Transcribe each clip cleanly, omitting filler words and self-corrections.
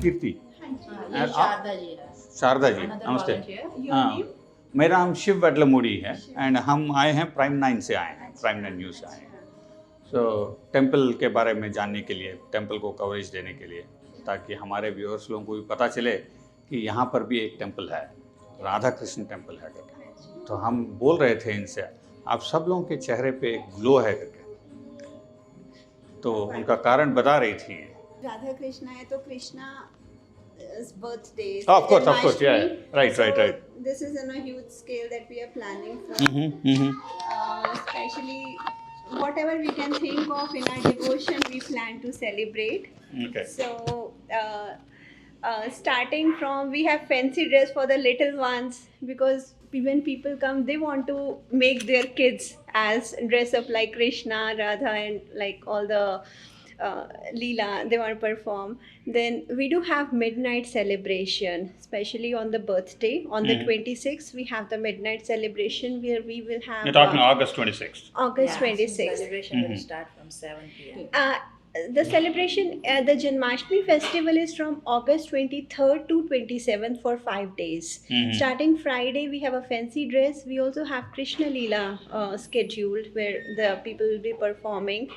कीर्ति ये शारदा जी है। शारदा जी, Another नमस्ते। volunteer. हाँ, मेरा नाम शिव वडलमूडी है एंड हम आए हैं प्राइम 9 से आए हैं, प्राइम 9 न्यूज़ से आए हैं। सो टेंपल के बारे में जानने के लिए, टेंपल को कवरेज देने के लिए, ताकि हमारे व्यूअर्स लोगों को भी पता चले कि यहाँ पर भी एक टेंपल है, राधा कृष्ण टेंपल है करके। तो हम बोल रहे थे इनसे, आप सब लोगों के चेहरे पे एक ग्लो है करके, तो उनका कारण बता रही थी। राधा कृष्णा है तो Krishna birthday. Of course, yeah, right. This is on a huge scale that we are planning for. Especially whatever we can think of in our devotion, we plan to celebrate. Okay. So starting from, we have fancy dress for the little ones, because when people come, they want to make their kids as dress up like Krishna, Radha, and like all the Leela they want to perform. Then we do have midnight celebration, especially on the birthday. On the 26th, we have the midnight celebration where we will have. You're talking August 26th. August 26th. Celebration will start from 7 p.m. The celebration, the Janmashtami festival is from August 23rd to 27th for 5 days. Starting Friday, we have a fancy dress. We also have Krishna Leela scheduled where the people will be performing.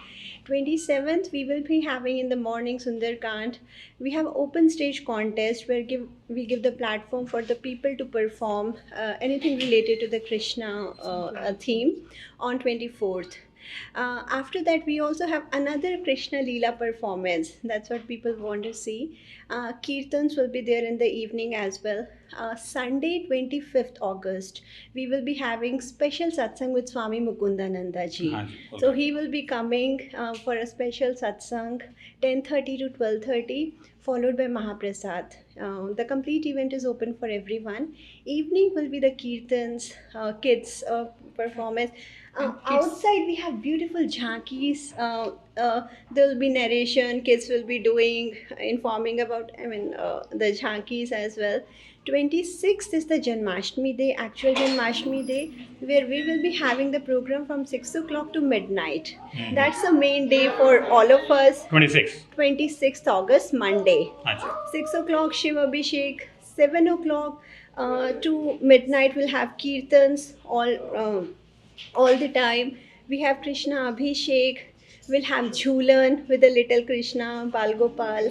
27th, we will be having in the morning Sundarkand. We have open stage contest where we give the platform for the people to perform anything related to the Krishna theme on 24th. After that, we also have another Krishna Leela performance. That's what people want to see. Kirtans will be there in the evening as well. Sunday, 25th August, we will be having special satsang with Swami Mukundananda ji. Okay. So he will be coming for a special satsang, 10:30 to 12:30, followed by Mahaprasad. The complete event is open for everyone. Evening will be the Kirtans, kids performance. Outside we have beautiful jhankis. There will be narration. Kids will be doing, informing about, the jhankis as well. 26th is the Janmashtami day, actual Janmashtami day, where we will be having the program from 6 o'clock to midnight. That's the main day for all of us. 26th August, Monday. 6 o'clock Shiva Abhishek. 7 o'clock to midnight we'll have Kirtans all the time. We have Krishna Abhishek. We'll have Jhulan with the little Krishna, Bal Gopal.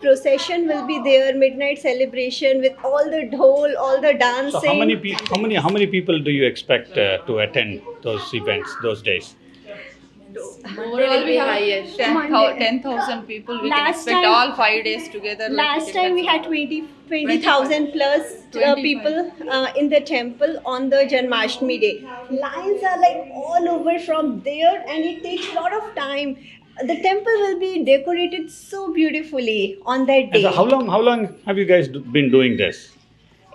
Procession will be there. Midnight celebration with all the dhol, all the dancing. So how many people do you expect to attend those events, those days? Overall, we have 10,000 people. We can expect all 5 days together. Last time we had 20,000 plus people in the temple on the Janmashtami day. Lines are like all over from there, and it takes a lot of time. The temple will be decorated so beautifully on that day. And so how long have you guys been doing this?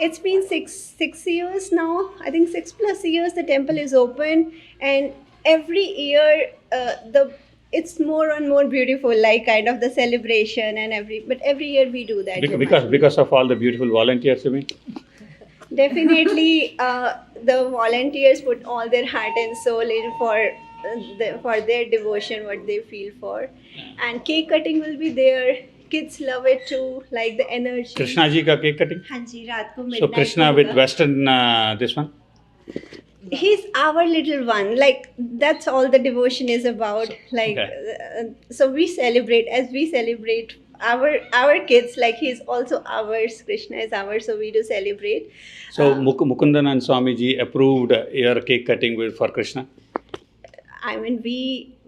It's been six years now. I think 6+ years the temple is open, and every year it's more and more beautiful, like kind of the celebration and every year we do that. Because of all the beautiful volunteers, you mean? Definitely, the volunteers put all their heart and soul in for their devotion, what they feel for, and cake cutting will be there. Kids love it too, like the energy. Krishna ji ka cake cutting? हाँ जी, रात को midnight. So Krishna with Western this one? He's our little one. Like that's all the devotion is about. Like so we celebrate our kids. Like he's also ours. Krishna is ours. So we do celebrate. So Mukundan and Swami ji approved your cake cutting for Krishna? I mean,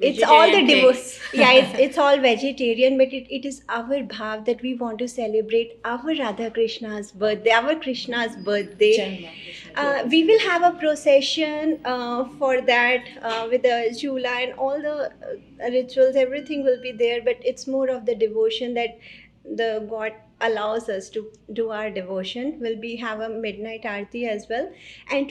it's all the devotion. Yeah, it's all vegetarian, but it is our bhav that we want to celebrate our Radha Krishna's birthday, our Krishna's birthday. We will have a procession for that with the jhula and all the rituals. Everything will be there, but it's more of the devotion that the God allows us to do our devotion. We'll have a midnight aarti as well, and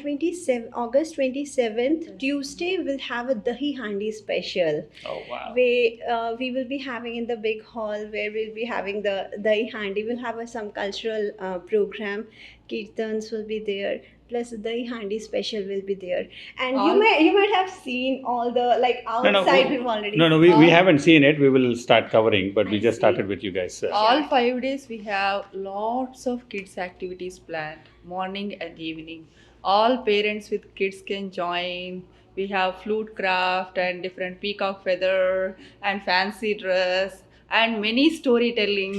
August 27th Tuesday we'll have a dahi handi special. Oh wow! We will be having in the big hall where we'll be having the dahi handi. We'll have some cultural program. Kirtans will be there. plus dahi handi special will be there. And All- you might have seen all the like outside we've already. We haven't seen it. We will start covering, but we just started with you guys. All 5 days we have lots of kids activities planned, morning and evening. All parents with kids can join. We have flute craft and different peacock feather and fancy dress and many storytelling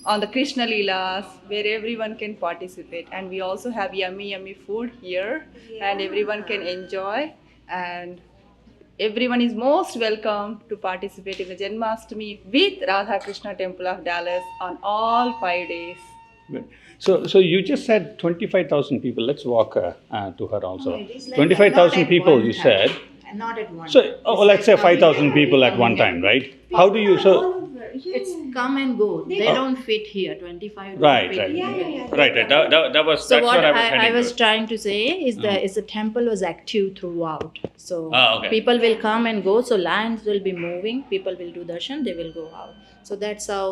on the Krishna Leelas where everyone can participate. And we also have yummy food here and everyone can enjoy, and everyone is most welcome to participate in the Janmashtami with Radha Krishna Temple of Dallas on all 5 days. Good. So you just said 25,000 people. Let's walk to her also. It is like 25,000 not at people, one you time. said. Not at one So time. let's say It's like 5,000 coming people and at one going. time, right? How do you so? It's come and go. They Oh. don't fit here. 25 don't Right, fit right. here. Yeah. Right. That was So that's what I was I heading was to. trying to say is that is the temple was active throughout. So Okay. people will come and go. So lands will be moving. People will do darshan. They will go out. So that's how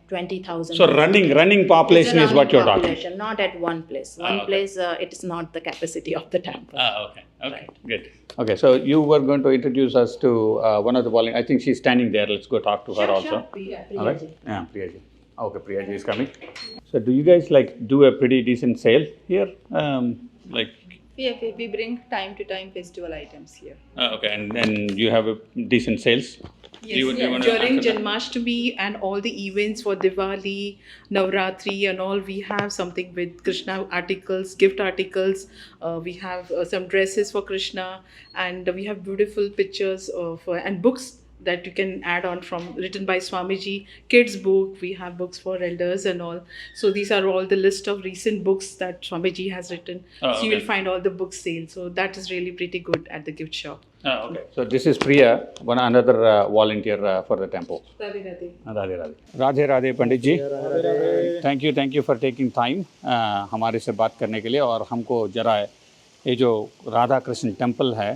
20,000. So running population is what you're talking. Population, not at one place. One okay. place it is not the capacity of the temple. Okay. Good. Okay, so you were going to introduce us to one of the volunteers. I think she's standing there. Let's go talk to her also. All right? Yeah, Priyaji. Okay, Priyaji is coming. So do you guys do a pretty decent sale here? We bring time to time festival items here. Okay, and you have a decent sales? Yes, wanna during answer that? Janmashtami and all the events for Diwali, Navratri and all, we have something with Krishna articles, gift articles. We have some dresses for Krishna, and we have beautiful pictures of and books that you can add on from written by Swamiji. Kids book, we have books for elders and all. So these are all the list of recent books that Swamiji has written. Oh, So you will okay. find all the book sale. So that is really pretty good at the gift shop. Okay. So this is Priya, another volunteer for the temple. Radhe Radhe. Radhe Radhe pandit ji, thank you for taking time हमारे से बात करने के लिए। और हमको जरा ये जो राधा कृष्ण टेम्पल है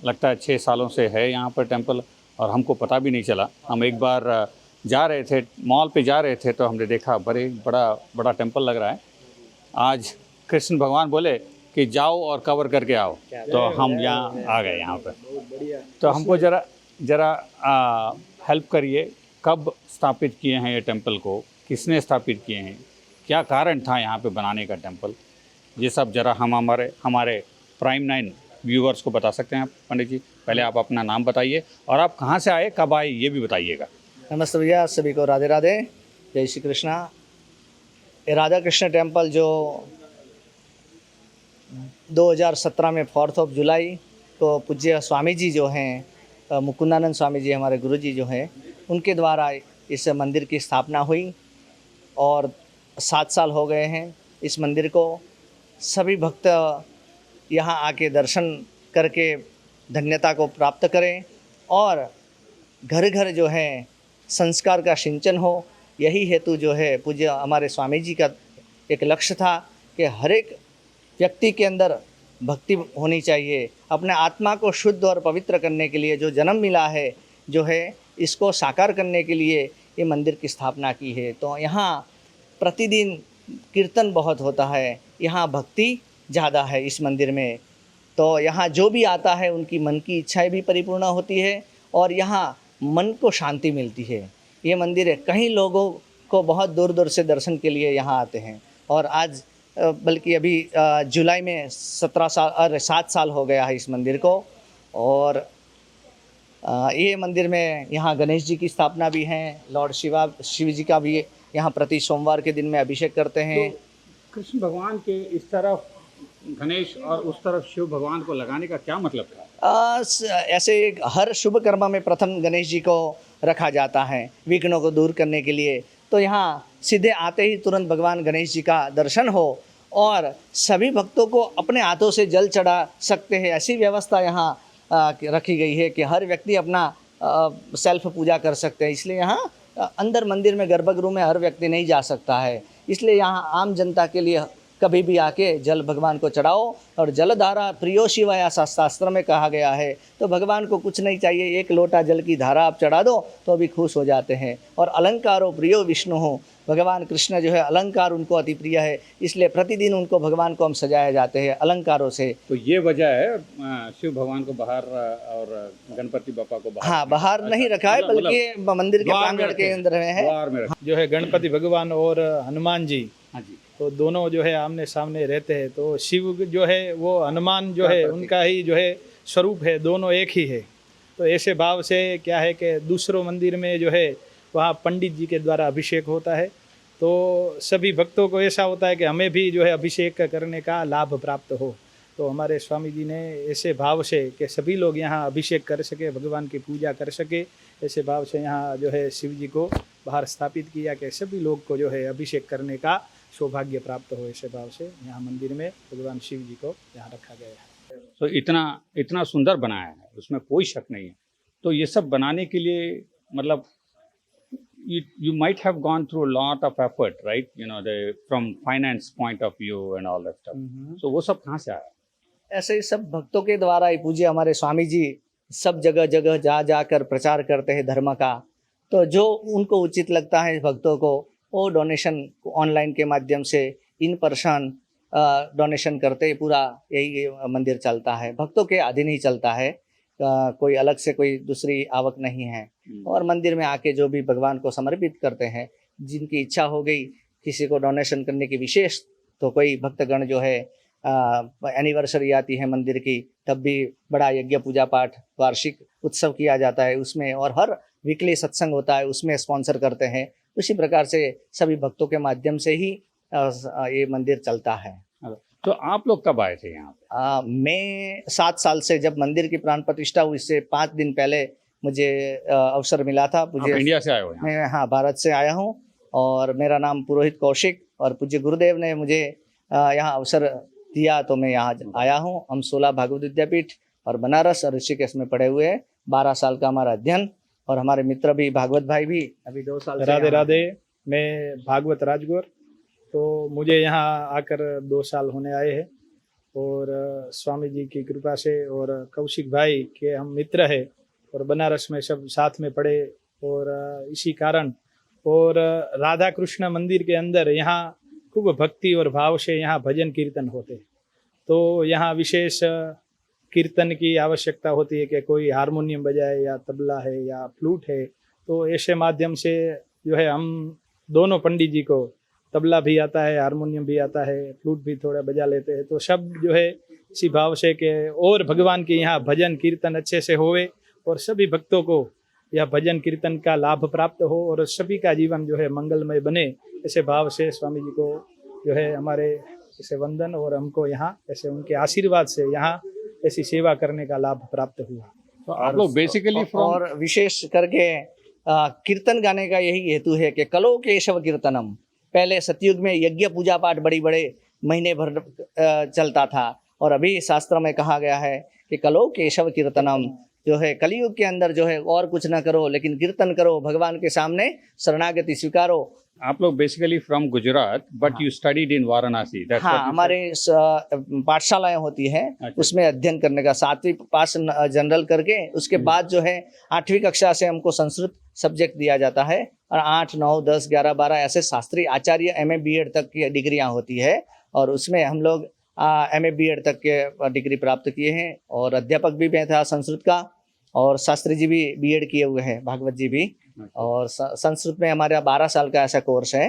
लगता है 6 सालों से है यहाँ पर टेम्पल, और हमको पता भी नहीं चला। हम एक बार जा रहे थे, मॉल पे जा रहे थे, तो हमने देखा बड़ा टेम्पल लग रहा है। आज कृष्ण भगवान बोले कि जाओ और कवर करके आओ, तो हम यहाँ आ गए यहाँ पर। तो हमको जरा हेल्प करिए, कब स्थापित किए हैं ये टेम्पल को, किसने स्थापित किए हैं, क्या कारण था यहाँ पे बनाने का टेम्पल, ये सब जरा हम हमारे प्राइम 9 व्यूअर्स को बता सकते हैं आप पंडित जी? पहले आप अपना नाम बताइए और आप कहाँ से आए, कब आए, ये भी बताइएगा। नमस्ते भैया, सभी को राधे राधे, जय श्री कृष्णा। ये राधा कृष्ण टेम्पल जो 2017 में 4 जुलाई को पूज्य स्वामी जी जो हैं मुकुंदानंद स्वामी जी हमारे गुरु जी जो हैं उनके द्वारा इस मंदिर की स्थापना हुई, और 7 साल हो गए हैं इस मंदिर को। सभी भक्त यहाँ आके दर्शन करके धन्यता को प्राप्त करें और घर घर जो है संस्कार का सिंचन हो। यही हेतु जो है पूज्य हमारे स्वामी जी का एक लक्ष्य था कि हर एक व्यक्ति के अंदर भक्ति होनी चाहिए। अपने आत्मा को शुद्ध और पवित्र करने के लिए जो जन्म मिला है जो है इसको साकार करने के लिए ये मंदिर की स्थापना की है। तो यहाँ प्रतिदिन कीर्तन बहुत होता है, यहाँ भक्ति ज़्यादा है इस मंदिर में। तो यहाँ जो भी आता है उनकी मन की इच्छाएं भी परिपूर्ण होती है और यहाँ मन को शांति मिलती है। ये मंदिर है, कई लोगों को बहुत दूर दूर से दर्शन के लिए यहाँ आते हैं। और आज बल्कि अभी जुलाई में 7 साल हो गया है इस मंदिर को। और ये मंदिर में यहाँ गणेश जी की स्थापना भी है, लॉर्ड शिव जी का भी यहाँ प्रति सोमवार के दिन में अभिषेक करते हैं। तो कृष्ण भगवान के इस तरफ गणेश और उस तरफ शिव भगवान को लगाने का क्या मतलब था? ऐसे हर शुभ कर्म में प्रथम गणेश जी को रखा जाता है विघ्नों को दूर करने के लिए। तो यहाँ सीधे आते ही तुरंत भगवान गणेश जी का दर्शन हो और सभी भक्तों को अपने हाथों से जल चढ़ा सकते हैं, ऐसी व्यवस्था यहाँ रखी गई है कि हर व्यक्ति अपना सेल्फ पूजा कर सकते हैं। इसलिए यहाँ अंदर मंदिर में गर्भगृह में हर व्यक्ति नहीं जा सकता है, इसलिए यहाँ आम जनता के लिए कभी भी आके जल भगवान को चढ़ाओ। और जलधारा प्रियो शिव ऐसा शास्त्र में कहा गया है। तो भगवान को कुछ नहीं चाहिए, एक लोटा जल की धारा आप चढ़ा दो तो भी खुश हो जाते हैं। और अलंकारो प्रियो विष्णु हो, भगवान कृष्ण जो है अलंकार उनको अति प्रिय है, इसलिए प्रतिदिन उनको भगवान को हम सजाए जाते हैं अलंकारों से। तो ये वजह है शिव भगवान को बाहर और गणपति बापा को बाहर। हाँ, बाहर नहीं रखा है, मतलब बल्कि मंदिर के द्वार में प्रांगण के रखे, अंदर में है। द्वार में रखे। जो है गणपति भगवान और हनुमान जी, हाँ जी, तो दोनों जो है आमने सामने रहते हैं। तो शिव जो है वो हनुमान जो है उनका ही जो है स्वरूप है, दोनों एक ही है। तो ऐसे भाव से क्या है कि दूसरों मंदिर में जो है वहाँ पंडित जी के द्वारा अभिषेक होता है। तो सभी भक्तों को ऐसा होता है कि हमें भी जो है अभिषेक करने का लाभ प्राप्त हो। तो हमारे स्वामी जी ने ऐसे भाव से कि सभी लोग यहाँ अभिषेक कर सके, भगवान की पूजा कर सके, ऐसे भाव से यहाँ जो है शिव जी को बाहर स्थापित किया कि सभी लोग को जो है अभिषेक करने का सौभाग्य प्राप्त हो। ऐसे भाव से यहाँ मंदिर में भगवान शिव जी को यहाँ रखा गया है। तो इतना सुंदर बनाया है, उसमें कोई शक नहीं है। तो ये सब बनाने के लिए मतलब you might have gone through a lot of effort, right? You know, from finance point of view and all that stuff. So वो सब कहाँ से आया? ऐसे ही सब भक्तों के द्वारा ही पूज्य हमारे स्वामी जी सब जगह जगह जा जाकर प्रचार करते हैं धर्म का। तो जो उनको उचित लगता है भक्तों को, वो डोनेशन ऑनलाइन के माध्यम से, इन पर्सन डोनेशन करते पूरा यही मंदिर चलता है। भक्तों के अधीन ही चलता है, कोई अलग से कोई दूसरी आवक नहीं है। और मंदिर में आके जो भी भगवान को समर्पित करते हैं, जिनकी इच्छा हो गई किसी को डोनेशन करने की विशेष, तो कोई भक्तगण जो है एनिवर्सरी आती है मंदिर की, तब भी बड़ा यज्ञ पूजा पाठ वार्षिक उत्सव किया जाता है उसमें, और हर वीकली सत्संग होता है उसमें स्पॉन्सर करते हैं। उसी प्रकार से सभी भक्तों के माध्यम से ही ये मंदिर चलता है। तो आप लोग कब आए थे यहाँ पे? मैं 7 साल से, जब मंदिर की प्राण प्रतिष्ठा हुई, इससे 5 दिन पहले मुझे अवसर मिला था। आप मुझे इंडिया से आए हो यहाँ? मैं हाँ भारत से आया हूँ, और मेरा नाम पुरोहित कौशिक, और पूज्य गुरुदेव ने मुझे यहाँ अवसर दिया तो मैं यहाँ आया हूँ। हम 16 भागवत विद्यापीठ और बनारस और ऋषिकेश में पढ़े हुए हैं। 12 साल का हमारा अध्ययन, और हमारे मित्र भी भागवत भाई भी अभी 2 साल से राधे राधे। मैं भागवत राजगौर, तो मुझे यहाँ आकर 2 साल होने आए हैं। और स्वामी जी की कृपा से और कौशिक भाई के हम मित्र हैं, और बनारस में सब साथ में पढ़े, और इसी कारण और राधा कृष्ण मंदिर के अंदर यहाँ खूब भक्ति और भाव से यहाँ भजन कीर्तन होते। तो यहाँ विशेष कीर्तन की आवश्यकता होती है कि कोई हारमोनियम बजाए या तबला है या फ्लूट है। तो ऐसे माध्यम से जो है हम दोनों पंडित जी को तबला भी आता है, हारमोनियम भी आता है, फ्लूट भी थोड़ा बजा लेते हैं। तो सब जो है इसी भाव से कि और भगवान के यहाँ भजन कीर्तन अच्छे से होवे, और सभी भक्तों को यह भजन कीर्तन का लाभ प्राप्त हो, और सभी का जीवन जो है मंगलमय बने। ऐसे भाव से स्वामी जी को जो है हमारे ऐसे वंदन, और हमको यहाँ ऐसे उनके आशीर्वाद से यहाँ ऐसी सेवा करने का लाभ प्राप्त हुआ। तो आप लोग बेसिकली और विशेष करके कीर्तन गाने का यही हेतु है कि कलो केशव कीर्तनम। पहले सतयुग में यज्ञ पूजा पाठ बड़ी बड़े महीने भर चलता था, और अभी शास्त्र में कहा गया है कि कलो केशव कीर्तनम, जो है कलयुग के अंदर जो है और कुछ ना करो लेकिन कीर्तन करो, भगवान के सामने शरणागति स्वीकारो। आप लोग basically from Gujarat, but you studied in Varanasi. हाँ, हमारे पाठशालाएं होती है, उसमें अध्ययन करने का 7वीं पास जनरल करके, उसके बाद जो है 8वीं कक्षा से हमको संस्कृत सब्जेक्ट दिया जाता है, और 8, 9, 10, 11, 12 ऐसे शास्त्री आचार्य MA BEd तक की डिग्रियां होती है, और उसमें हम लोग MA BEd तक के डिग्री प्राप्त किए हैं। और अध्यापक भी मैं था संस्कृत का, और शास्त्री जी भी BEd किए हुए हैं, भागवत जी भी। और संस्कृत में हमारा 12 साल का ऐसा कोर्स है।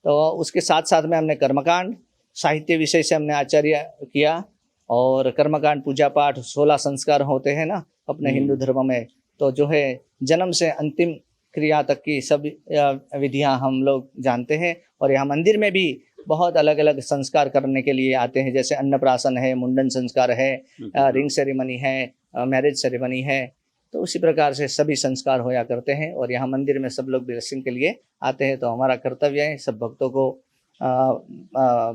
तो उसके साथ साथ में हमने कर्मकांड साहित्य विषय से हमने आचार्य किया, और कर्मकांड पूजा पाठ 16 संस्कार होते हैं ना अपने हिंदू धर्म में, तो जो है जन्म से अंतिम क्रिया तक की सब विधियां हम लोग जानते हैं। और यहाँ मंदिर में भी बहुत अलग अलग संस्कार करने के लिए आते हैं, जैसे अन्नप्राशन है, मुंडन संस्कार है, रिंग सेरेमनी है, मैरिज सेरेमनी है। तो उसी प्रकार से सभी संस्कार होया करते हैं, और यहाँ मंदिर में सब लोग ब्लेसिंग के लिए आते हैं। तो हमारा कर्तव्य है सब भक्तों को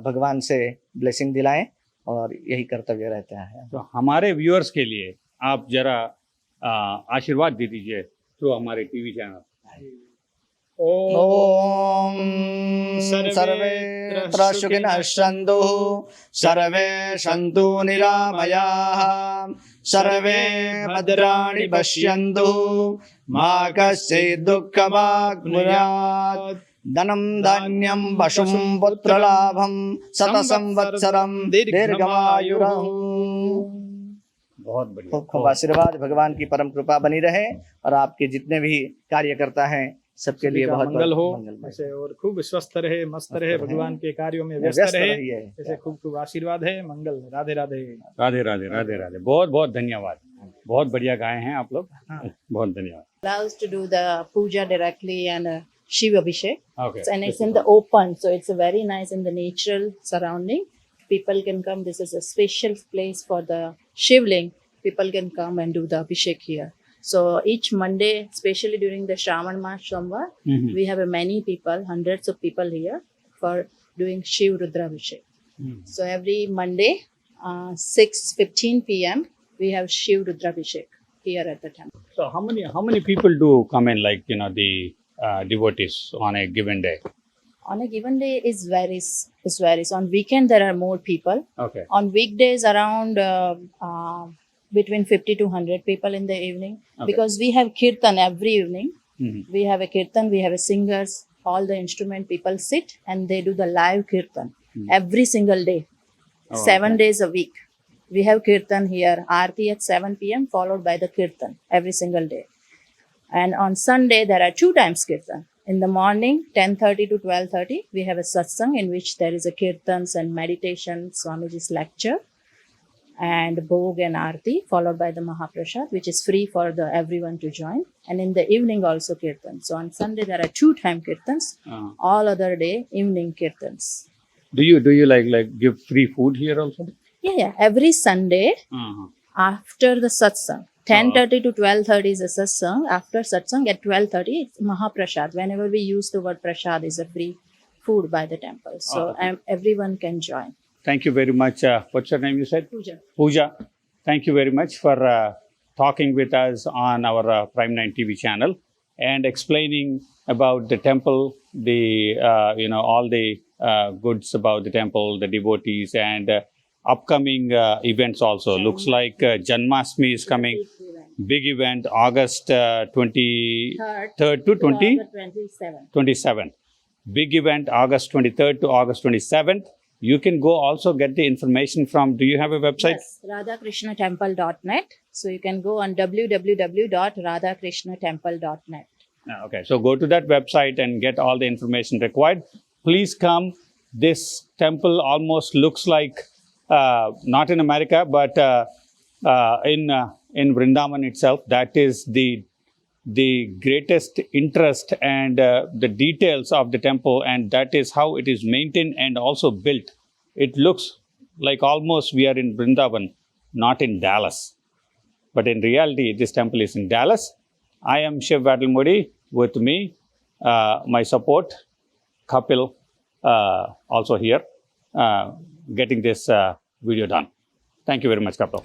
भगवान से ब्लेसिंग दिलाएं, और यही कर्तव्य रहता है। तो हमारे व्यूअर्स के लिए आप जरा आशीर्वाद दे दीजिए थ्रू हमारे टीवी चैनल। ॐ सर्वे सुखिनः सन्तु सर्वे सन्तु निरामयाः सर्वे भद्राणि पश्यन्तु मा कश्चित् दुःखमाप्नुयात् धनं धान्यं पशुं पुत्रलाभं शतसंवत्सरं दीर्घमायुः। बहुत बढ़िया। खूब खूब आशीर्वाद, भगवान की परम कृपा बनी रहे और आपके जितने भी कार्यकर्ता हैं सबके लिए बहुत मंगल हो मंगलमय। ऐसे और खूब स्वस्थ रहे, मस्त रहे, रहे, भगवान के कार्यों में व्यस्त व्यस्त रहे, रहिए। ऐसे खूब खूब आशीर्वाद है। मंगल। राधे राधे। राधे राधे राधे राधे। बहुत बहुत धन्यवाद। बहुत बढ़िया गाए हैं आप लोग। बहुत धन्यवाद। Allows to do the puja directly and Shiva Abhishek. Okay. And it's in the open, so it's a very nice in the natural surrounding. People can come. This is a special place for the Shivling. People can come and do the Abhishek here. So each Monday, especially during the Shravan Maas Somvar, we have many people, hundreds of people here for doing Shiv Rudra Abhishek. So every Monday, 6:15 p.m., we have Shiv Rudra Abhishek here at the temple. So how many people do come in, like, you know, the devotees on a given day? On a given day, it varies. On weekend, there are more people. Okay. On weekdays, around between 50 to 100 people in the evening. Okay. Because we have kirtan every evening. Mhm. We have a kirtan, we have a singers, all the instrument people sit and they do the live kirtan every single day, Oh, 7 days a week. We have kirtan here, Aarti at 7 p.m. followed by the kirtan every single day. And on Sunday, there are 2 times kirtan. In the morning, 10:30 to 12:30, we have a satsang in which there is a kirtans and meditation, Swamiji's lecture, and Bhog and Aarti, followed by the Mahaprasad, which is free for the everyone to join. And in the evening also kirtan. So on Sunday, there are 2 time kirtans. All other day, evening kirtans. Do you like give free food here also? Yeah. Every Sunday, after the satsang, 10:30 to 12:30 is a satsang. After satsang at 12:30, it's Mahaprasad. Whenever we use the word prasad, is a free food by the temple. So everyone can join. Thank you very much. What's your name, you said? Puja. Pooja. Thank you very much for talking with us on our Prime 9 TV channel and explaining about the temple, the all the goods about the temple, the devotees, and upcoming events also. Looks like Janmashtami is coming. Big event, August 23rd to 27th. Big event, August 23rd to August 27th. You can go also get the information from, do you have a website? Yes, radhakrishnatemple.net. So you can go on www.radhakrishnatemple.net. Okay, so go to that website and get all the information required. Please come. This temple almost looks like, not in America, but in Vrindavan itself. That is the greatest interest and the details of the temple, and that is how it is maintained and also built. It looks like almost we are in Vrindavan, not in Dallas. But in reality, this temple is in Dallas. I am Shiv Vadlamudi. With me, my support, Kapil, also here, getting this video done. Thank you very much, Kapil.